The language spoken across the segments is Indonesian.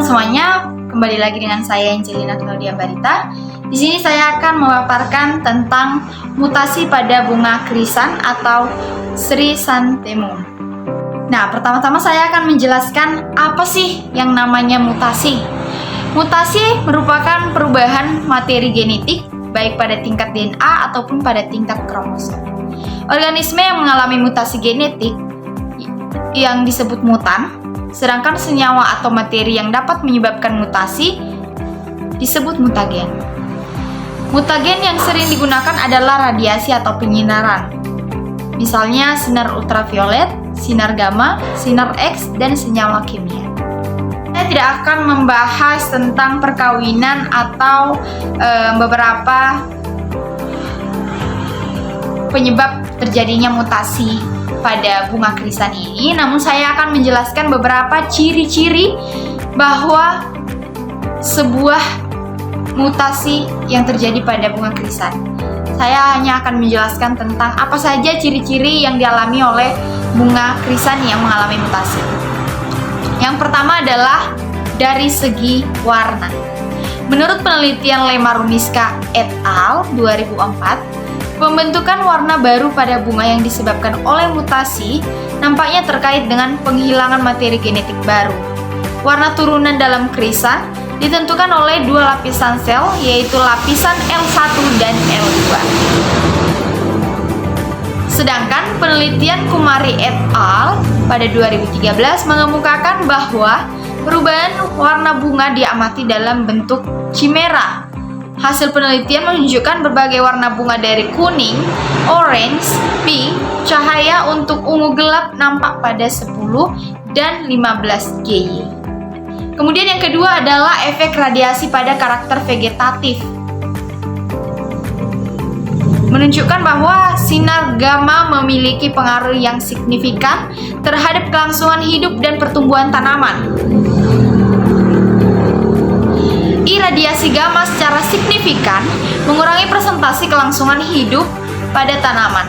semuanya, kembali lagi dengan saya Angelina Claudia Barita. Di sini saya akan memaparkan tentang mutasi pada bunga krisan atau chrysanthemum. Nah, pertama-tama saya akan menjelaskan apa sih yang namanya mutasi. Mutasi merupakan perubahan materi genetik baik pada tingkat DNA ataupun pada tingkat kromosom. Organisme yang mengalami mutasi genetik yang disebut mutan, sedangkan senyawa atau materi yang dapat menyebabkan mutasi disebut mutagen. Mutagen yang sering digunakan adalah radiasi atau penyinaran. Misalnya sinar ultraviolet, sinar gamma, sinar X, dan senyawa kimia. Saya tidak akan membahas tentang perkawinan atau beberapa penyebab terjadinya mutasi pada bunga krisan ini, namun saya akan menjelaskan beberapa ciri-ciri bahwa sebuah mutasi yang terjadi pada bunga krisan. Saya hanya akan menjelaskan tentang apa saja ciri-ciri yang dialami oleh bunga krisan yang mengalami mutasi. Yang pertama adalah dari segi warna. Menurut penelitian Lemarumiska et al. 2004, pembentukan warna baru pada bunga yang disebabkan oleh mutasi nampaknya terkait dengan penghilangan materi genetik baru. Warna turunan dalam krisan ditentukan oleh dua lapisan sel, yaitu lapisan L1 dan L2. Sedangkan penelitian Kumari et al. pada 2013 mengemukakan bahwa perubahan warna bunga diamati dalam bentuk chimera. Hasil penelitian menunjukkan berbagai warna bunga dari kuning, orange, pink, cahaya untuk ungu gelap nampak pada 10 dan 15 GY. Kemudian yang kedua adalah efek radiasi pada karakter vegetatif. Menunjukkan bahwa sinar gamma memiliki pengaruh yang signifikan terhadap kelangsungan hidup dan pertumbuhan tanaman. Iradiasi gamma secara signifikan mengurangi presentasi kelangsungan hidup pada tanaman.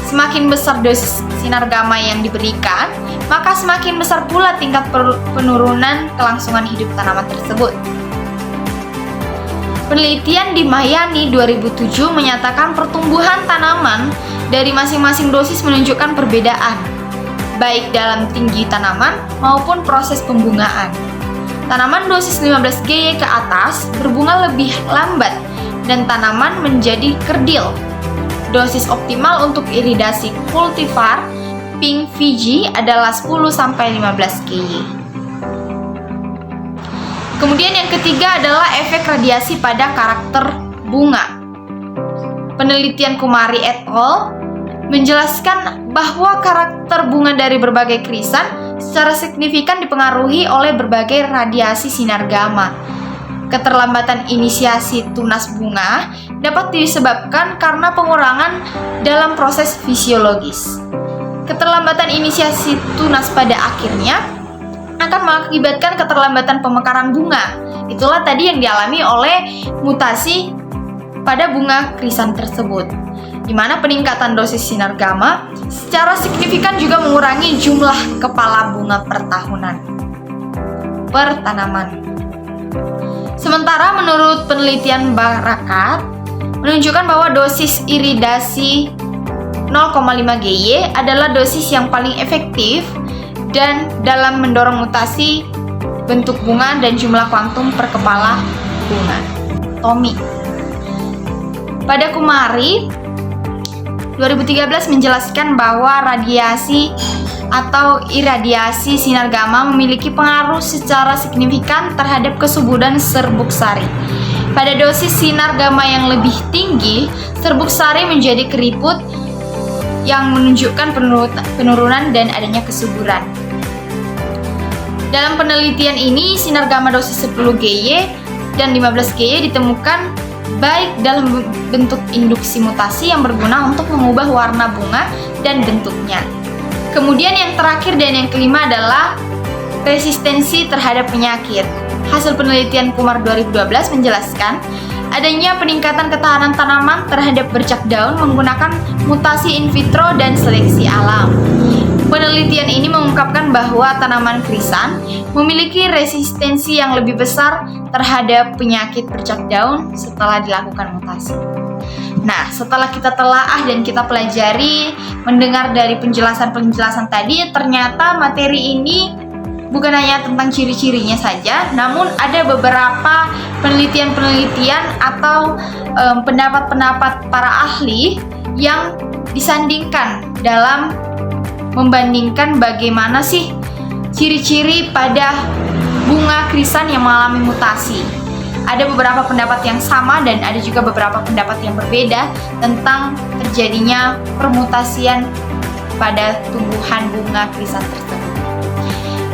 Semakin besar dosis sinar gamma yang diberikan, maka semakin besar pula tingkat penurunan kelangsungan hidup tanaman tersebut. Penelitian di Mayani 2007 menyatakan pertumbuhan tanaman dari masing-masing dosis menunjukkan perbedaan, baik dalam tinggi tanaman maupun proses pembungaan. Tanaman dosis 15 GY ke atas berbunga lebih lambat dan tanaman menjadi kerdil. Dosis optimal untuk iridasi kultivar pink Fiji adalah 10-15 GY. Kemudian yang ketiga adalah efek radiasi pada karakter bunga. Penelitian Kumari et al. Menjelaskan bahwa karakter bunga dari berbagai krisan secara signifikan dipengaruhi oleh berbagai radiasi sinar gamma. Keterlambatan inisiasi tunas bunga dapat disebabkan karena pengurangan dalam proses fisiologis. Keterlambatan inisiasi tunas pada akhirnya akan mengakibatkan keterlambatan pemekaran bunga. Itulah tadi yang dialami oleh mutasi pada bunga krisan tersebut, di mana peningkatan dosis sinar gamma secara signifikan juga mengurangi jumlah kepala bunga per tahunan per tanaman. Sementara menurut penelitian Barakat menunjukkan bahwa dosis iridasi 0,5 GY adalah dosis yang paling efektif dan dalam mendorong mutasi bentuk bunga dan jumlah kuantum per kepala bunga. Tommy pada Kumari 2013 menjelaskan bahwa radiasi atau iradiasi sinar gamma memiliki pengaruh secara signifikan terhadap kesuburan serbuk sari. Pada dosis sinar gamma yang lebih tinggi, serbuk sari menjadi keriput yang menunjukkan penurunan dan adanya kesuburan. Dalam penelitian ini, sinar gamma dosis 10 GY dan 15 GY ditemukan baik dalam bentuk induksi mutasi yang berguna untuk mengubah warna bunga dan bentuknya. Kemudian yang terakhir dan yang kelima adalah resistensi terhadap penyakit. Hasil penelitian Kumar 2012 menjelaskan adanya peningkatan ketahanan tanaman terhadap bercak daun menggunakan mutasi in vitro dan seleksi alam. Penelitian ini mengungkapkan bahwa tanaman krisan memiliki resistensi yang lebih besar terhadap penyakit bercak daun setelah dilakukan mutasi. Nah, setelah kita telaah dan kita pelajari, mendengar dari penjelasan-penjelasan tadi, ternyata materi ini bukan hanya tentang ciri-cirinya saja, namun ada beberapa penelitian-penelitian atau pendapat-pendapat para ahli yang disandingkan dalam membandingkan bagaimana sih ciri-ciri pada bunga krisan yang mengalami mutasi. Ada beberapa pendapat yang sama dan ada juga beberapa pendapat yang berbeda tentang terjadinya permutasian pada tumbuhan bunga krisan tersebut.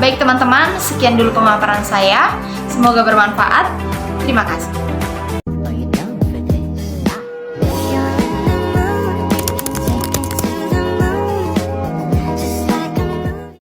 Baik teman-teman, sekian dulu pemaparan saya. Semoga bermanfaat. Terima kasih.